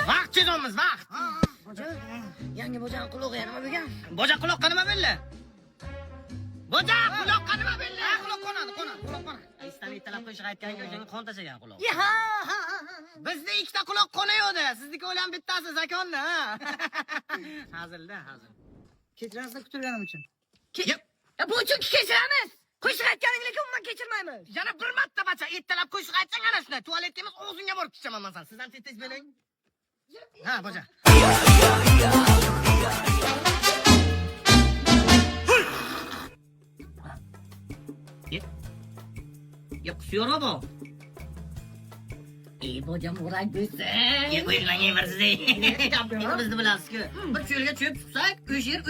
Vaqt chizamiz, vaqt. Boja, yangi bojaning quloqi nima bo'lgan? Boja quloqqa nima belli? Boja quloqqa nima belli? Quloq qo'nadi. Istan talab qo'yishga aytgan o'shanga qon tashagan quloq. Ha. Bizda ikkita quloq qo'naydi. Sizniki o'lan bittasi zakonni, ha. Hazilda. Kechirasiz kutilganim uchun. Yep. Bu uchun kechiramiz. Qo'shiq aytganingizga umuman kechirmaymiz. Yana bir marta bacha ertalab qo'shiq aytsang ana shunday tualetga emas o'zingga borib tushaman men san. Sizdan tez beling. Ha, boja. Yok, kusuyor bu. Boja murak bo'lsa. Uyurmang emirsiz. Bizni bilasiz-ku. Bir cho'lga cho'p tutsak, o'sha yer